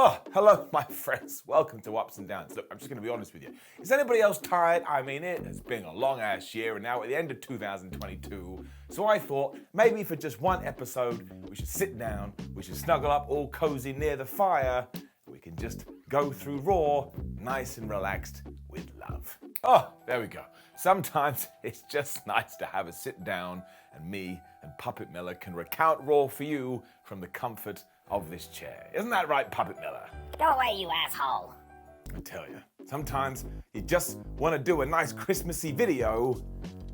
Oh, hello, my friends. Welcome to Ups and Downs. Look, I'm just going to be honest with you. Is anybody else tired? I mean, it has been a long-ass year, and now at the end of 2022. So I thought, maybe for just one episode, we should sit down, we should snuggle up all cozy near the fire, we can just go through Raw, nice and relaxed, with love. Oh, there we go. Sometimes it's just nice to have a sit down, and me and Puppet Miller can recount Raw for you from the comfort of this chair. Isn't that right, Puppet Miller? Go away, you asshole. I tell you, sometimes you just want to do a nice Christmassy video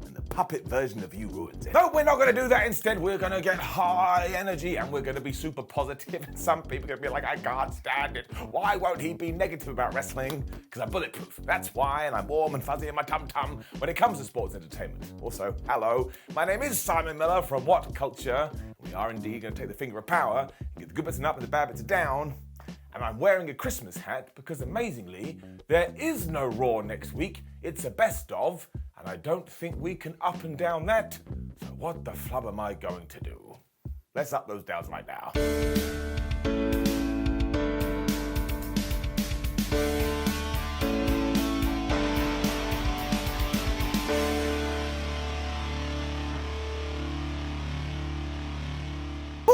and the puppet version of you ruins it. No, we're not going to do that. Instead, we're going to get high energy and we're going to be super positive. And some people are going to be like, I can't stand it. Why won't he be negative about wrestling? Because I'm bulletproof. That's why, and I'm warm and fuzzy in my tum-tum when it comes to sports entertainment. Also, hello, my name is Simon Miller from WhatCulture. We are indeed going to take the finger of power, get the good bits up and the bad bits down. And I'm wearing a Christmas hat because, amazingly, there is no Raw next week. It's a best of, and I don't think we can up and down that. So what the flub am I going to do? Let's up those downs right now.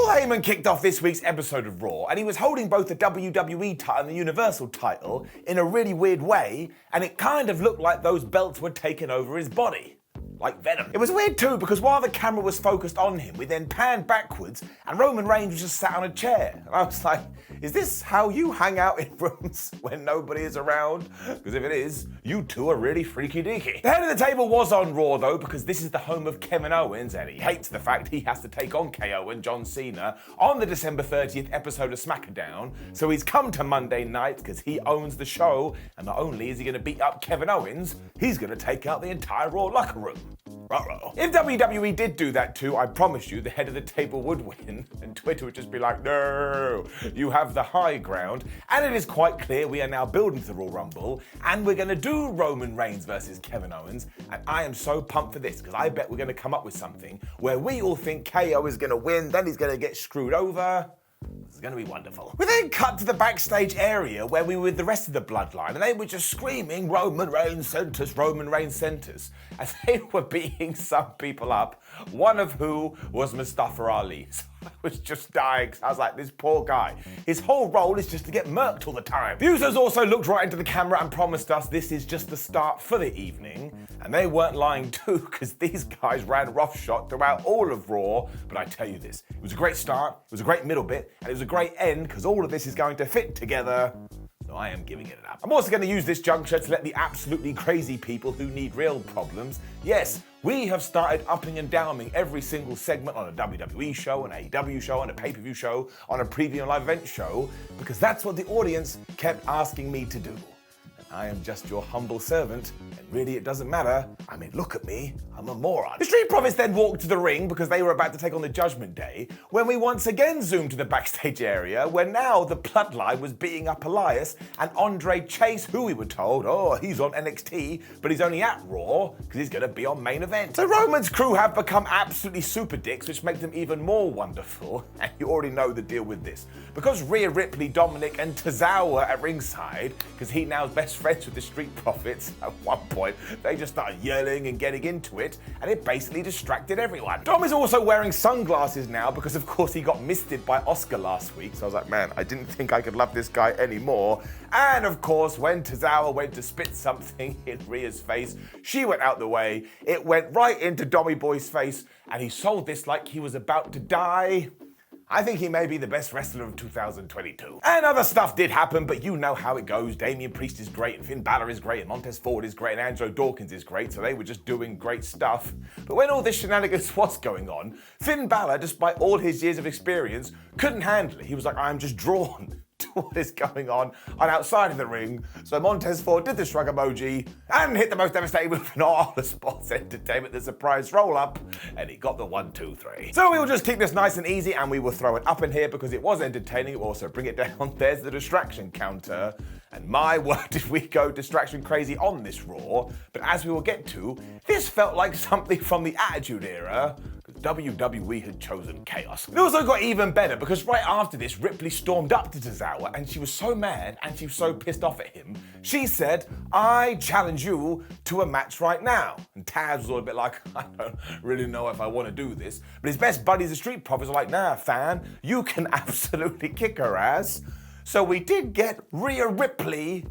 Heyman kicked off this week's episode of Raw, and he was holding both the WWE title and the Universal title in a really weird way, and it kind of looked like those belts were taking over his body. Like Venom. It was weird too, because while the camera was focused on him, we then panned backwards and Roman Reigns was just sat on a chair. And I was like, is this how you hang out in rooms when nobody is around? Because if it is, you two are really freaky deaky. The head of the table was on Raw though, because this is the home of Kevin Owens, and he hates the fact he has to take on KO and John Cena on the December 30th episode of SmackDown. So he's come to Monday night because he owns the show, and not only is he going to beat up Kevin Owens, he's going to take out the entire Raw locker room. Ruh-roh. If WWE did do that too, I promise you the head of the table would win, and Twitter would just be like, no, you have the high ground. And it is quite clear we are now building to the Royal Rumble, and we're going to do Roman Reigns versus Kevin Owens, and I am so pumped for this, because I bet we're going to come up with something where we all think KO is going to win, then he's going to get screwed over. This is going to be wonderful. We then cut to the backstage area where we were with the rest of the Bloodline, and they were just screaming, Roman Reigns sent us, Roman Reigns sent us. And they were beating some people up, one of who was Mustafa Ali. So I was just dying, because I was like, this poor guy. His whole role is just to get murked all the time. The Usos also looked right into the camera and promised us this is just the start for the evening. And they weren't lying too, because these guys ran roughshod throughout all of Raw. But I tell you this, it was a great start, it was a great middle bit, and it was a great end, because all of this is going to fit together. So I am giving it up. I'm also going to use this juncture to let the absolutely crazy people who need real problems. Yes, we have started upping and downing every single segment on a WWE show, an AEW show, on a pay-per-view show, on a preview and live event show, because that's what the audience kept asking me to do. I am just your humble servant, and really it doesn't matter. I mean, look at me, I'm a moron. The Street Profits then walked to the ring because they were about to take on the Judgment Day, when we once again zoomed to the backstage area, where now the Bloodline was beating up Elias and Andre Chase, who we were told, oh, he's on NXT, but he's only at Raw, because he's gonna be on main event. So Roman's crew have become absolutely super dicks, which make them even more wonderful, and you already know the deal with this. Because Rhea Ripley, Dominic, and Tozawa at ringside, because he now is best friends with the Street Profits, at one point they just started yelling and getting into it, and it basically distracted everyone. Dom is also wearing sunglasses now because of course he got misted by Oscar last week, so I was like, man, I didn't think I could love this guy anymore. And of course, when Tozawa went to spit something in Rhea's face, she went out the way, it went right into Dommy Boy's face, and he sold this like he was about to die. I think he may be the best wrestler of 2022. And other stuff did happen, but you know how it goes. Damian Priest is great, and Finn Balor is great, and Montez Ford is great, and Angelo Dawkins is great, so they were just doing great stuff. But when all this shenanigans was going on, Finn Balor, despite all his years of experience, couldn't handle it. He was like, I'm just drawn to what is going on outside of the ring. So Montez Ford did the shrug emoji and hit the most devastating move in all the sports entertainment, the surprise roll up, and he got the 1, 2, 3. So we will just keep this nice and easy, and we will throw it up in here because it was entertaining. We'll also bring it down. There's the distraction counter. And my word, did we go distraction crazy on this Raw. But as we will get to, this felt like something from the Attitude Era, because WWE had chosen chaos. It also got even better because right after this, Ripley stormed up to Tozawa and she was so mad and she was so pissed off at him. She said, "I challenge you to a match right now." And Taz was all a bit like, "I don't really know if I want to do this." But his best buddies, the Street Profits, are like, "Nah, fan, you can absolutely kick her ass." So we did get Rhea Ripley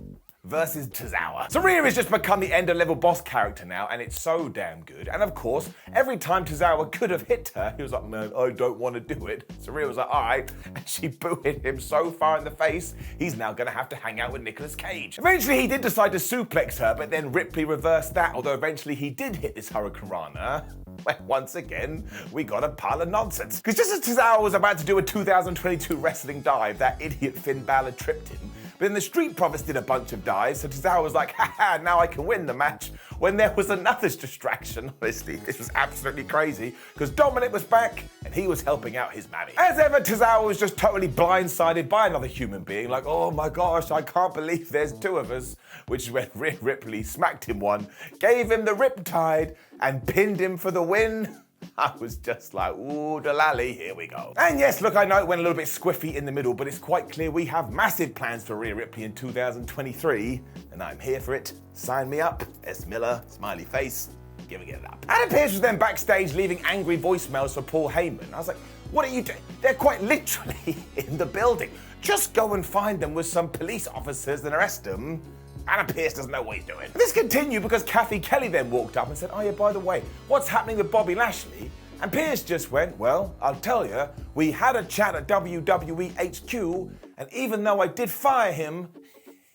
versus Tozawa. So Rhea has just become the end-of-level boss character now, and it's so damn good. And of course, every time Tozawa could have hit her, he was like, "Man, I don't want to do it." So Rhea was like, "All right," and she booted him so far in the face, he's now gonna have to hang out with Nicolas Cage. Eventually, he did decide to suplex her, but then Ripley reversed that, although eventually he did hit this Hurricane Rana. Well, once again, we got a pile of nonsense. Because just as Tozawa was about to do a 2022 wrestling dive, that idiot Finn Balor tripped him. But then the Street Profits did a bunch of dives, so Tozawa was like, "Haha, now I can win the match," when there was another distraction. Honestly, this was absolutely crazy, because Dominic was back, and he was helping out his mammy. As ever, Tozawa was just totally blindsided by another human being, like, "Oh my gosh, I can't believe there's two of us," which is when Rhea Ripley smacked him one, gave him the riptide, and pinned him for the win. I was just like, ooh, delally, here we go. And yes, look, I know it went a little bit squiffy in the middle, but it's quite clear we have massive plans for Rhea Ripley in 2023, and I'm here for it. Sign me up. S. Miller, smiley face, giving it up. Adam Pearce was then backstage leaving angry voicemails for Paul Heyman. I was like, what are you doing? They're quite literally in the building. Just go and find them with some police officers and arrest them. Adam Pearce doesn't know what he's doing. This continued because Kathy Kelly then walked up and said, "Oh yeah, by the way, what's happening with Bobby Lashley?" And Pearce just went, "Well, I'll tell you, we had a chat at WWE HQ, and even though I did fire him,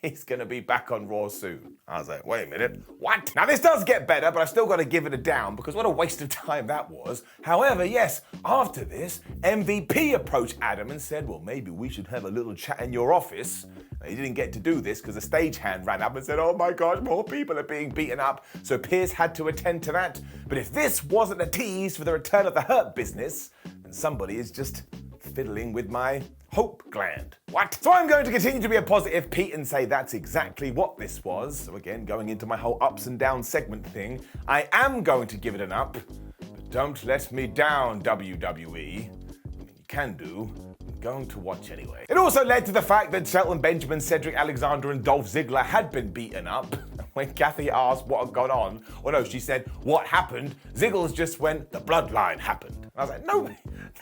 he's gonna be back on Raw soon." I was like, wait a minute, what? Now this does get better, but I've still got to give it a down because what a waste of time that was. However, yes, after this, MVP approached Adam and said, "Well, maybe we should have a little chat in your office." Now, he didn't get to do this because the stagehand ran up and said, "Oh my gosh, more people are being beaten up." So Pearce had to attend to that. But if this wasn't a tease for the return of the Hurt Business, then somebody is just fiddling with my hope gland. What? So I'm going to continue to be a positive Pete and say that's exactly what this was. So again, going into my whole ups and downs segment thing, I am going to give it an up, but don't let me down, WWE. I mean, you can do. I'm going to watch anyway. It also led to the fact that Shelton Benjamin, Cedric Alexander, and Dolph Ziggler had been beaten up. When Kathy asked what had gone on, or no, she said, "What happened?" Ziggles just went, "The Bloodline happened." And I was like,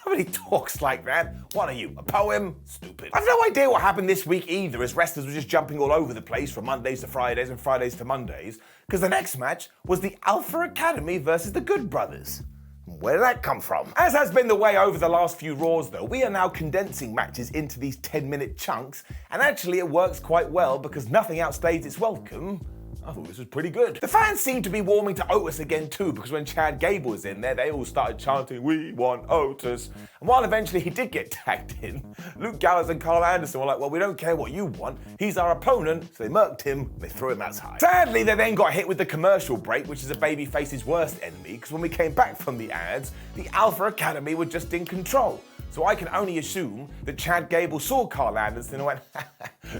nobody talks like that. What are you, a poem? Stupid. I've no idea what happened this week either, as wrestlers were just jumping all over the place from Mondays to Fridays and Fridays to Mondays, because the next match was the Alpha Academy versus the Good Brothers. Where did that come from? As has been the way over the last few Raws though, we are now condensing matches into these 10-minute chunks, and actually it works quite well because nothing outstays its welcome. I thought this was pretty good. The fans seemed to be warming to Otis again too, because when Chad Gable was in there, they all started chanting, "We want Otis." And while eventually he did get tagged in, Luke Gallows and Carl Anderson were like, "Well, we don't care what you want. He's our opponent." So they murked him, they threw him outside. Sadly, they then got hit with the commercial break, which is a babyface's worst enemy, because when we came back from the ads, the Alpha Academy were just in control. So I can only assume that Chad Gable saw Carl Anderson and went,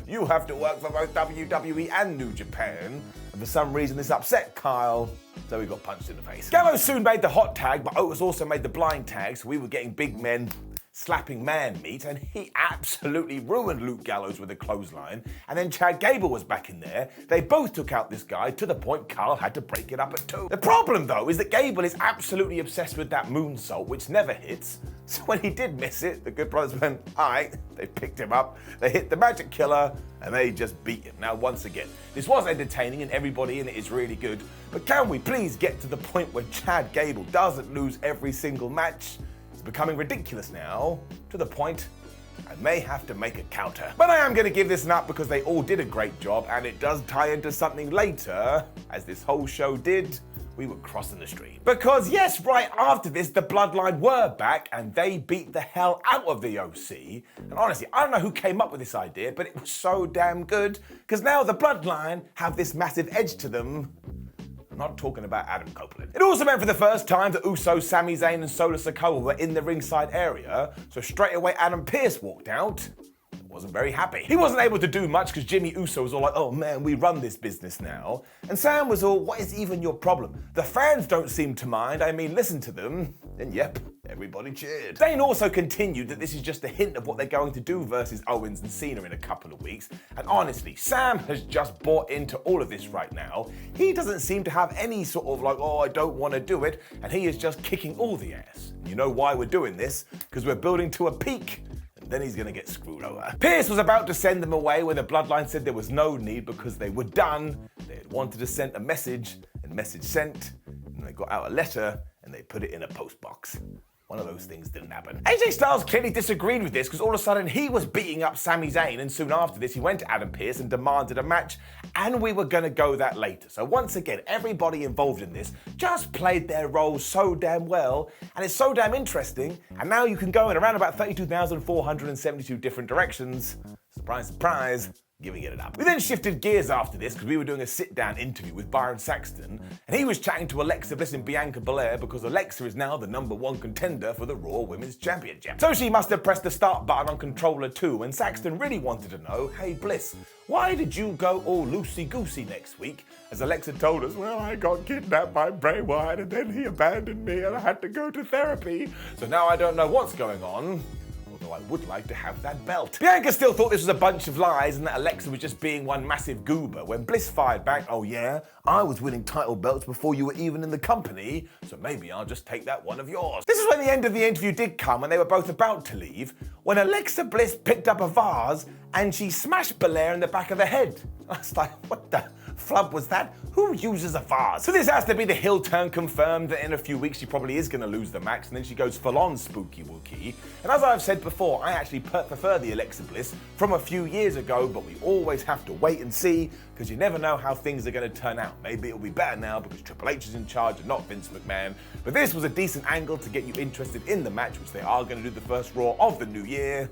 "You have to work for both WWE and New Japan." And for some reason this upset Kyle, so he got punched in the face. Gallows soon made the hot tag, but Otis also made the blind tag, so we were getting big men slapping man meat, and he absolutely ruined Luke Gallows with a clothesline. And then Chad Gable was back in there. They both took out this guy to the point Carl had to break it up at 2. The problem though is that Gable is absolutely obsessed with that moonsault, which never hits. So when he did miss it, the Good Brothers went, all right, they picked him up, they hit the Magic Killer, and they just beat him. Now, once again, this was entertaining and everybody in it is really good, but can we please get to the point where Chad Gable doesn't lose every single match? It's becoming ridiculous now, to the point I may have to make a counter. But I am going to give this an up because they all did a great job, and it does tie into something later, as this whole show did. We were crossing the street. Because yes, right after this, the Bloodline were back and they beat the hell out of the OC. And honestly, I don't know who came up with this idea, but it was so damn good, because now the Bloodline have this massive edge to them. I'm not talking about Adam Copeland. It also meant for the first time that Usos, Sami Zayn, and Solo Sikoa were in the ringside area, so straight away Adam Pearce walked out. It wasn't very happy. He wasn't able to do much because Jimmy Uso was all like, oh man, we run this business now. And Sam was all, what is even your problem? The fans don't seem to mind. I mean, listen to them. And yep, everybody cheered. Zayn also continued that this is just a hint of what they're going to do versus Owens and Cena in a couple of weeks. And honestly, Sam has just bought into all of this right now. He doesn't seem to have any sort of like, oh, I don't want to do it. And he is just kicking all the ass. You know why we're doing this? Because we're building to a peak. Then he's gonna get screwed over. Pierce was about to send them away where the Bloodline said there was no need because they were done. They had wanted to send a message, and message sent, and they got out a letter and they put it in a post box. One of those things didn't happen. AJ Styles clearly disagreed with this because all of a sudden he was beating up Sami Zayn, and soon after this he went to Adam Pearce and demanded a match, and we were gonna go that later. So once again, everybody involved in this just played their roles so damn well, and it's so damn interesting, and now you can go in around about 32,472 different directions. Surprise, surprise. Giving it up. We then shifted gears after this because we were doing a sit-down interview with Byron Saxton, and he was chatting to Alexa Bliss and Bianca Belair because Alexa is now the #1 contender for the Raw Women's Championship. So she must have pressed the start button on controller 2, and Saxton really wanted to know, hey Bliss, why did you go all loosey-goosey next week? As Alexa told us, well, I got kidnapped by Bray Wyatt and then he abandoned me and I had to go to therapy. So now I don't know what's going on. Although I would like to have that belt. Bianca still thought this was a bunch of lies and that Alexa was just being one massive goober when Bliss fired back, oh yeah, I was winning title belts before you were even in the company, so maybe I'll just take that one of yours. This is when the end of the interview did come and they were both about to leave, when Alexa Bliss picked up a vase and she smashed Belair in the back of the head. I was like, what the flub was that? Who uses a vase? So this has to be the heel turn confirmed that in a few weeks she probably is going to lose the match, and then she goes full on spooky wookie. And as I've said before, I actually prefer the Alexa Bliss from a few years ago, but we always have to wait and see because you never know how things are going to turn out. Maybe it'll be better now because Triple H is in charge and not Vince McMahon. But this was a decent angle to get you interested in the match, which they are going to do the first Raw of the new year.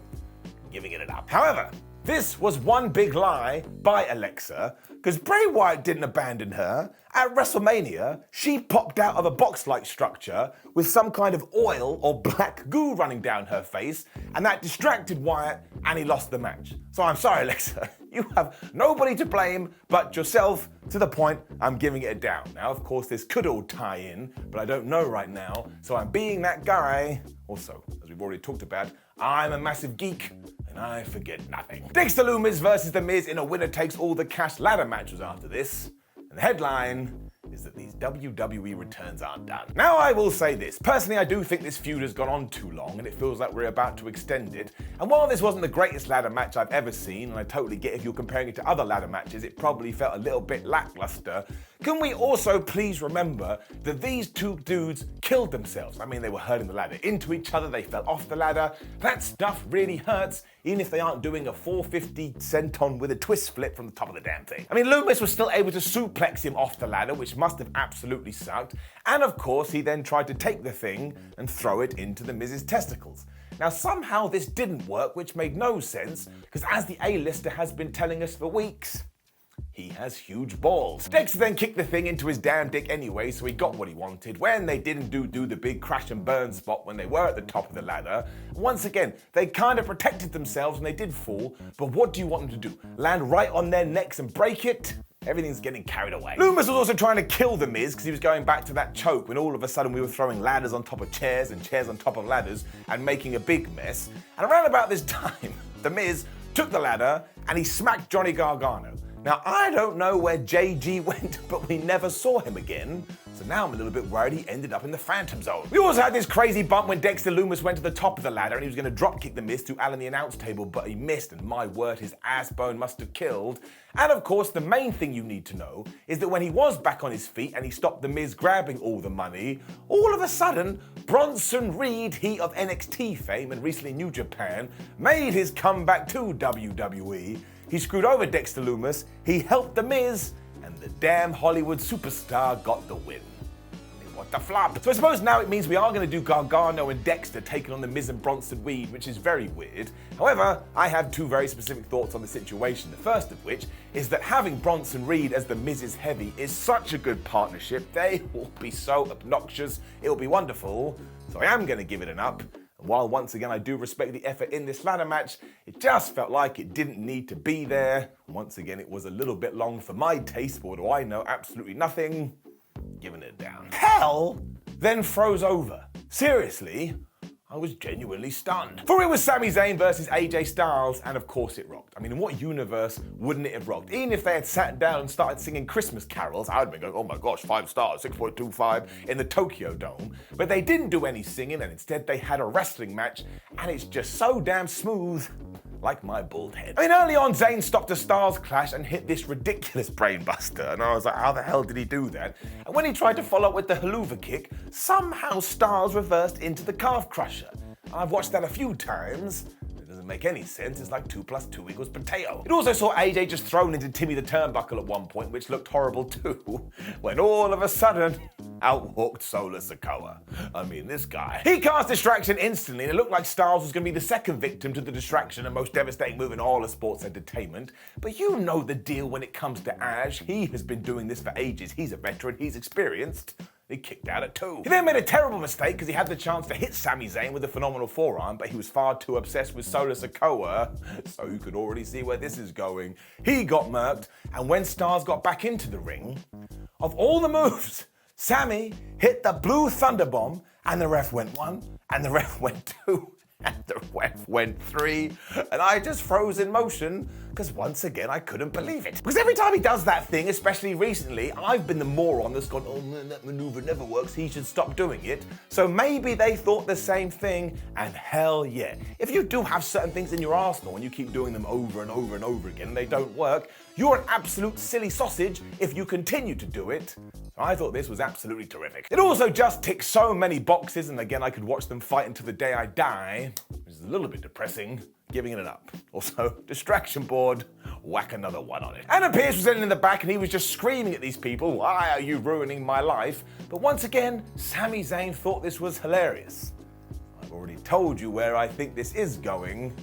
Giving it up. However, this was one big lie by Alexa, because Bray Wyatt didn't abandon her. At WrestleMania, she popped out of a box-like structure with some kind of oil or black goo running down her face, and that distracted Wyatt, and he lost the match. So I'm sorry, Alexa, you have nobody to blame but yourself, to the point I'm giving it a down. Now, of course, this could all tie in, but I don't know right now, so I'm being that guy. Also, as we've already talked about, I'm a massive geek, and I forget nothing. Dexter Lumis versus The Miz in a winner-takes-all-the-cash ladder match was after this, and the headline is that these WWE returns aren't done. Now I will say this, personally I do think this feud has gone on too long and it feels like we're about to extend it, and while this wasn't the greatest ladder match I've ever seen, and I totally get if you're comparing it to other ladder matches, it probably felt a little bit lackluster, can we also please remember that these two dudes killed themselves? I mean, they were hurling the ladder into each other, they fell off the ladder. That stuff really hurts, even if they aren't doing a 450 senton with a twist flip from the top of the damn thing. I mean, Lumis was still able to suplex him off the ladder, which must have absolutely sucked. And of course, he then tried to take the thing and throw it into the Miz's testicles. Now, somehow this didn't work, which made no sense, because as the A-lister has been telling us for weeks, he has huge balls. Dexter then kicked the thing into his damn dick anyway, so he got what he wanted when they didn't do the big crash and burn spot when they were at the top of the ladder. Once again, they kind of protected themselves and they did fall, but what do you want them to do? Land right on their necks and break it? Everything's getting carried away. Lumis was also trying to kill The Miz because he was going back to that choke when all of a sudden we were throwing ladders on top of chairs and chairs on top of ladders and making a big mess. And around about this time, The Miz took the ladder and he smacked Johnny Gargano. Now, I don't know where JG went, but we never saw him again. So now I'm a little bit worried he ended up in the Phantom Zone. We also had this crazy bump when Dexter Lumis went to the top of the ladder and he was going to drop kick The Miz to Al in the announce table, but he missed, and my word, his ass bone must have killed. And of course, the main thing you need to know is that when he was back on his feet and he stopped The Miz grabbing all the money, all of a sudden, Bronson Reed, he of NXT fame and recently New Japan, made his comeback to WWE. He screwed over Dexter Lumis, he helped The Miz, and the damn Hollywood superstar got the win. I mean, what the flop? So I suppose now it means we are going to do Gargano and Dexter taking on The Miz and Bronson Reed, which is very weird. However, I have two very specific thoughts on the situation. The first of which is that having Bronson Reed as The Miz's heavy is such a good partnership. They will be so obnoxious, it'll be wonderful. So I am going to give it an up. And while once again I do respect the effort in this ladder match, it just felt like it didn't need to be there. And once again, it was a little bit long for my taste, but what do I know? Absolutely nothing. Giving it down. Hell then froze over. Seriously, I was genuinely stunned. For it was Sami Zayn versus AJ Styles, and of course it rocked. I mean, in what universe wouldn't it have rocked? Even if they had sat down and started singing Christmas carols, I would have been going, oh my gosh, 5 stars, 6.25 in the Tokyo Dome. But they didn't do any singing, and instead they had a wrestling match, and it's just so damn smooth. Like my bald head. I mean, early on, Zayn stopped a Styles clash and hit this ridiculous brainbuster, and I was like, how the hell did he do that? And when he tried to follow up with the haluva kick, somehow Styles reversed into the calf crusher. I've watched that a few times. It doesn't make any sense. It's like 2 + 2 = potato. It also saw AJ just thrown into Timmy the Turnbuckle at one point, which looked horrible too, when all of a sudden, out walked Solo Sikoa. I mean, this guy. He cast distraction instantly, and it looked like Styles was going to be the second victim to the distraction and most devastating move in all of sports entertainment. But you know the deal when it comes to Ash. He has been doing this for ages. He's a veteran. He's experienced. He kicked out at 2. He then made a terrible mistake because he had the chance to hit Sami Zayn with a phenomenal forearm, but he was far too obsessed with Solo Sikoa, so you could already see where this is going. He got murked, and when Styles got back into the ring, of all the moves, Sami hit the blue thunder bomb, and the ref went 1, and the ref went 2, and the ref went 3, and I just froze in motion because once again I couldn't believe it. Because every time he does that thing, especially recently, I've been the moron that's gone, oh man, that maneuver never works, he should stop doing it. So maybe they thought the same thing, and hell yeah. If you do have certain things in your arsenal and you keep doing them over and over and over again and they don't work, you're an absolute silly sausage if you continue to do it. I thought this was absolutely terrific. It also just ticks so many boxes, and again, I could watch them fight until the day I die, which is a little bit depressing, giving it an up. Also, distraction board, whack another one on it. And Pierce was sitting in the back and he was just screaming at these people, why are you ruining my life? But once again, Sami Zayn thought this was hilarious. I've already told you where I think this is going,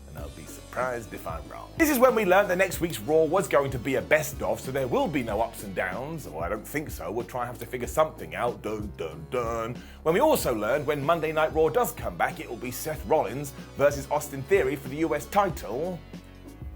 and I'll be surprised if I'm wrong. This is when we learned that next week's Raw was going to be a best of, so there will be no ups and downs. Well, I don't think so. We'll try and have to figure something out. Dun, dun, dun. When we also learned when Monday Night Raw does come back, it will be Seth Rollins versus Austin Theory for the US title.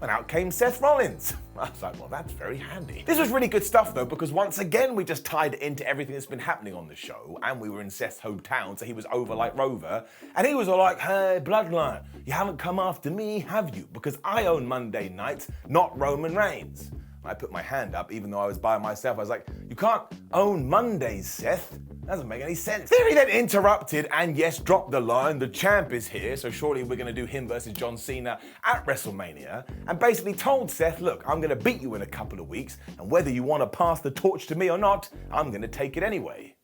And out came Seth Rollins. I was like, well, that's very handy. This was really good stuff, though, because once again, we just tied it into everything that's been happening on the show, and we were in Seth's hometown, so he was over like Rover, and he was all like, hey, Bloodline, you haven't come after me, have you? Because I own Monday nights, not Roman Reigns. I put my hand up, even though I was by myself. I was like, you can't own Mondays, Seth. Doesn't make any sense. Theory then interrupted and yes, dropped the line, the champ is here, so surely we're gonna do him versus John Cena at WrestleMania, and basically told Seth, look, I'm gonna beat you in a couple of weeks, and whether you wanna pass the torch to me or not, I'm gonna take it anyway.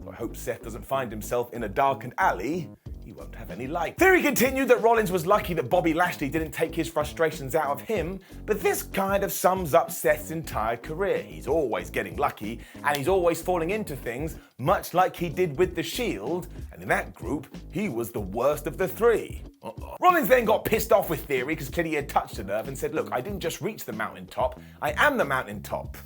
So I hope Seth doesn't find himself in a darkened alley. He won't have any light. Theory continued that Rollins was lucky that Bobby Lashley didn't take his frustrations out of him, but this kind of sums up Seth's entire career. He's always getting lucky, and he's always falling into things, much like he did with The Shield, and in that group, he was the worst of the 3. Rollins then got pissed off with Theory because clearly he had touched a nerve and said, look, I didn't just reach the mountaintop, I am the mountaintop.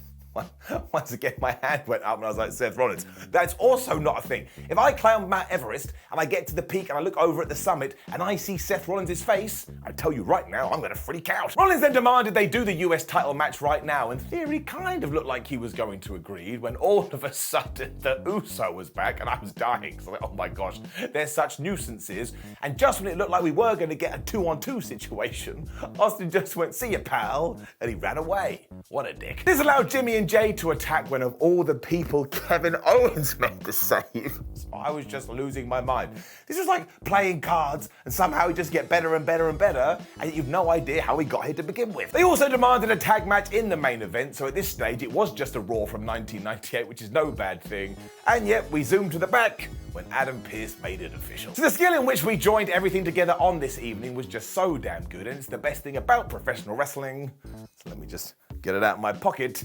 Once again, my hand went up and I was like, Seth Rollins, that's also not a thing. If I climb Mount Everest and I get to the peak and I look over at the summit and I see Seth Rollins' face, I tell you right now, I'm gonna freak out. Rollins then demanded they do the US title match right now, and Theory kind of looked like he was going to agree when all of a sudden the Uso was back and I was dying. So I was like, oh my gosh, they're such nuisances. And just when it looked like we were gonna get a 2-on-2 situation, Austin just went, see ya, pal, and he ran away. What a dick. This allowed Jimmy and Jay to attack when of all the people Kevin Owens made the save. So I was just losing my mind. This was like playing cards and somehow he just get better and better and better, and you've no idea how he got here to begin with. They also demanded a tag match in the main event, so at this stage it was just a Raw from 1998, which is no bad thing. And yet we zoomed to the back when Adam Pearce made it official. So the skill in which we joined everything together on this evening was just so damn good, and it's the best thing about professional wrestling. So let me just get it out of my pocket.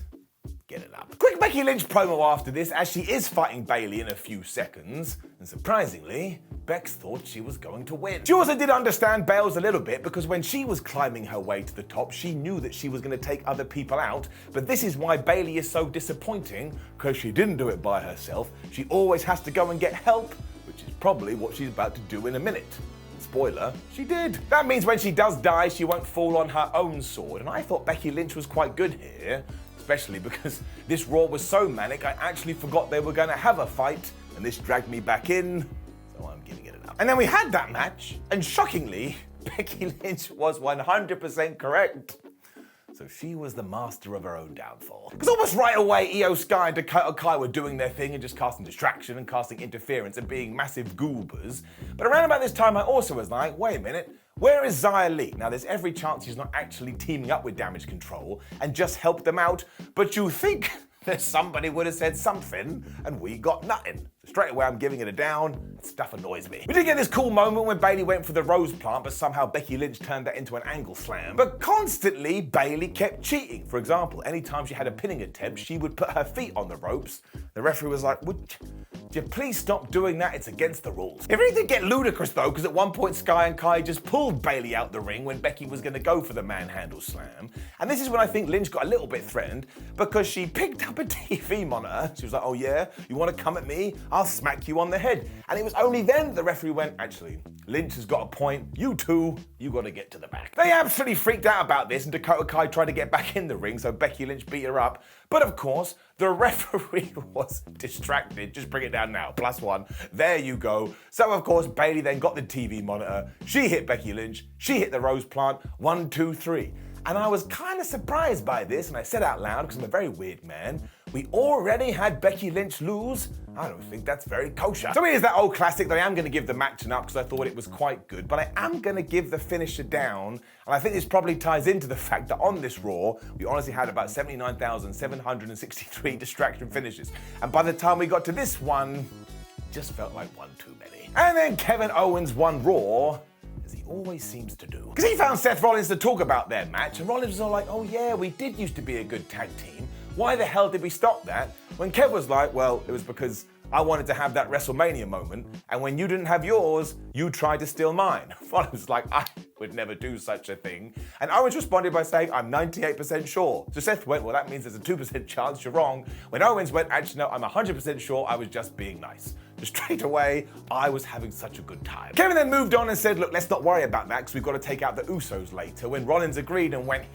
Get it up. Quick Becky Lynch promo after this, as she is fighting Bayley in a few seconds, and surprisingly, Bex thought she was going to win. She also did understand Bales a little bit, because when she was climbing her way to the top, she knew that she was going to take other people out, but this is why Bayley is so disappointing, because she didn't do it by herself. She always has to go and get help, which is probably what she's about to do in a minute. Spoiler, she did. That means when she does die, she won't fall on her own sword, and I thought Becky Lynch was quite good here, especially because this Raw was so manic, I actually forgot they were going to have a fight, and this dragged me back in, so I'm giving it an up. And then we had that match, and shockingly, Becky Lynch was 100% correct. So she was the master of her own downfall. Because almost right away, Io Sky and Dakota Kai were doing their thing and just casting distraction and casting interference and being massive goobers. But around about this time, I also was like, wait a minute, where is Xia Li? Now, there's every chance she's not actually teaming up with Damage Control and just helped them out, but you think that somebody would have said something, and we got nothing. So straight away, I'm giving it a down. Stuff annoys me. We did get this cool moment when Bayley went for the rose plant, but somehow Becky Lynch turned that into an angle slam. But constantly, Bayley kept cheating. For example, anytime she had a pinning attempt, she would put her feet on the ropes. The referee was like, would you please stop doing that? It's against the rules. It really did get ludicrous though, because at one point Sky and Kai just pulled Bayley out the ring when Becky was going to go for the manhandle slam. And this is when I think Lynch got a little bit threatened, because she picked up a TV monitor. She was like, oh yeah, you want to come at me? I'll smack you on the head. And it was only then the referee went, actually, Lynch has got a point. You two, you got to get to the back. They absolutely freaked out about this, and Dakota Kai tried to get back in the ring, so Becky Lynch beat her up. But of course, the referee was distracted. Just bring it down now. +1. There you go. So of course, Bayley then got the TV monitor. She hit Becky Lynch. She hit the rose plant. 1, 2, 3. And I was kind of surprised by this, and I said out loud, because I'm a very weird man, we already had Becky Lynch lose? I don't think that's very kosher. So here's that old classic that I am going to give the match an up because I thought it was quite good, but I am going to give the finish a down, and I think this probably ties into the fact that on this Raw, we honestly had about 79,763 distraction finishes. And by the time we got to this one, it just felt like one too many. And then Kevin Owens won Raw, as he always seems to do. Because he found Seth Rollins to talk about their match, and Rollins was all like, oh yeah, we did used to be a good tag team. Why the hell did we stop that? When Kev was like, well, it was because I wanted to have that WrestleMania moment, and when you didn't have yours, you tried to steal mine. Rollins was like, I would never do such a thing. And Owens responded by saying, I'm 98% sure. So Seth went, well, that means there's a 2% chance you're wrong. When Owens went, actually, no, I'm 100% sure I was just being nice. So straight away, I was having such a good time. Kevin then moved on and said, look, let's not worry about that because we've got to take out the Usos later. When Rollins agreed and went,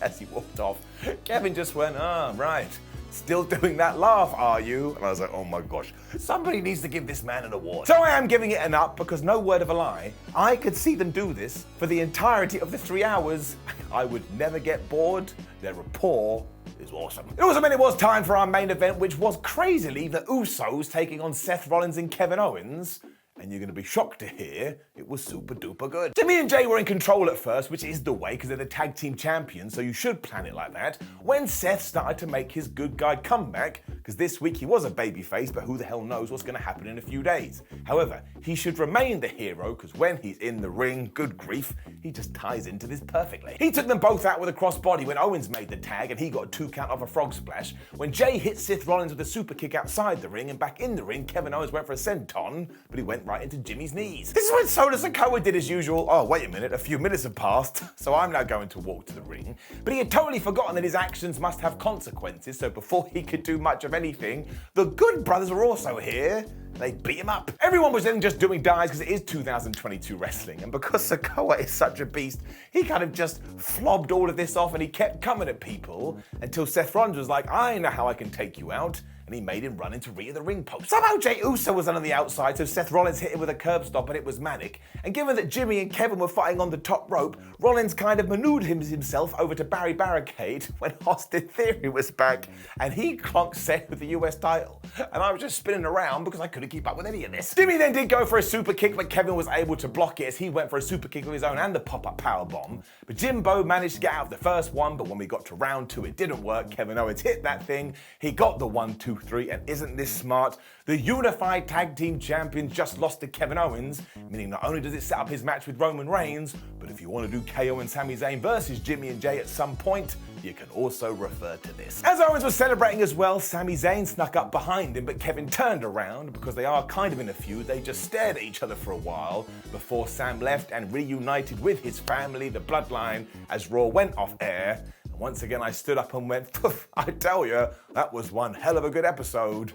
as he walked off, Kevin just went, right. Still doing that laugh, are you? And I was like, oh my gosh, somebody needs to give this man an award. So I am giving it an up because no word of a lie, I could see them do this for the entirety of the 3 hours. I would never get bored. Their rapport is awesome. It also meant it was time for our main event, which was crazily the Usos taking on Seth Rollins and Kevin Owens. And you're going to be shocked to hear it was super duper good. Jimmy and Jay were in control at first, which is the way because they're the tag team champions, so you should plan it like that. When Seth started to make his good guy comeback, because this week he was a babyface, but who the hell knows what's going to happen in a few days. However, he should remain the hero because when he's in the ring, good grief, he just ties into this perfectly. He took them both out with a crossbody when Owens made the tag and he got a 2 count off a frog splash. When Jay hit Seth Rollins with a super kick outside the ring and back in the ring, Kevin Owens went for a senton, but he went right into Jimmy's knees. This is when Soda Sikoa did his usual, oh wait a minute, a few minutes have passed, so I'm now going to walk to the ring. But he had totally forgotten that his actions must have consequences, so before he could do much of anything, the Good Brothers were also here. They beat him up. Everyone was then just doing dives because it is 2022 wrestling, and because Sikoa is such a beast, he kind of just flobbed all of this off and he kept coming at people until Seth Rollins was like, I know how I can take you out. And he made him run into Rhea the ring post. Somehow Jey Uso was on the outside, so Seth Rollins hit him with a curb stop and it was manic. And given that Jimmy and Kevin were fighting on the top rope, Rollins kind of maneuvered himself over to Barry Barricade when Austin Theory was back, and he clonked Seth with the US title. And I was just spinning around because I couldn't keep up with any of this. Jimmy then did go for a super kick, but Kevin was able to block it as he went for a super kick of his own and the pop-up powerbomb. But Jimbo managed to get out of the first one, but when we got to round 2, it didn't work. Kevin Owens hit that thing. He got the 1, 2, 3, and isn't this smart? The unified tag team champions just lost to Kevin Owens, meaning not only does it set up his match with Roman Reigns, but if you want to do KO and Sami Zayn versus Jimmy and Jay at some point, you can also refer to this. As Owens was celebrating as well, Sami Zayn snuck up behind him, but Kevin turned around because they are kind of in a feud. They just stared at each other for a while before Sam left and reunited with his family, the Bloodline, as Raw went off air. Once again, I stood up and went, "Poof, I tell you, that was one hell of a good episode."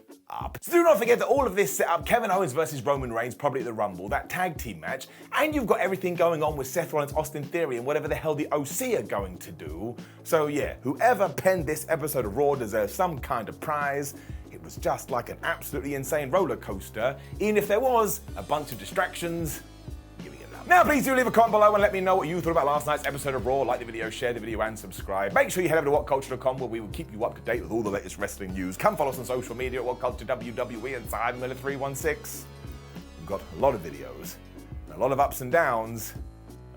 So do not forget that all of this set up Kevin Owens versus Roman Reigns, probably at the Rumble, that tag team match, and you've got everything going on with Seth Rollins, Austin Theory, and whatever the hell the OC are going to do. So yeah, whoever penned this episode of Raw deserves some kind of prize. It was just like an absolutely insane roller coaster, even if there was a bunch of distractions. Now please do leave a comment below and let me know what you thought about last night's episode of Raw. Like the video, share the video and subscribe. Make sure you head over to WhatCulture.com where we will keep you up to date with all the latest wrestling news. Come follow us on social media at WhatCulture WWE and Simon Miller 316. We've got a lot of videos, and a lot of ups and downs.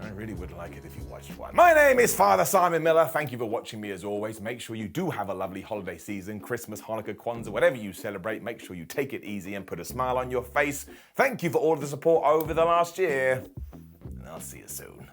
I really would like it if you watched one. My name is Father Simon Miller. Thank you for watching me as always. Make sure you do have a lovely holiday season, Christmas, Hanukkah, Kwanzaa, whatever you celebrate. Make sure you take it easy and put a smile on your face. Thank you for all of the support over the last year. And I'll see you soon.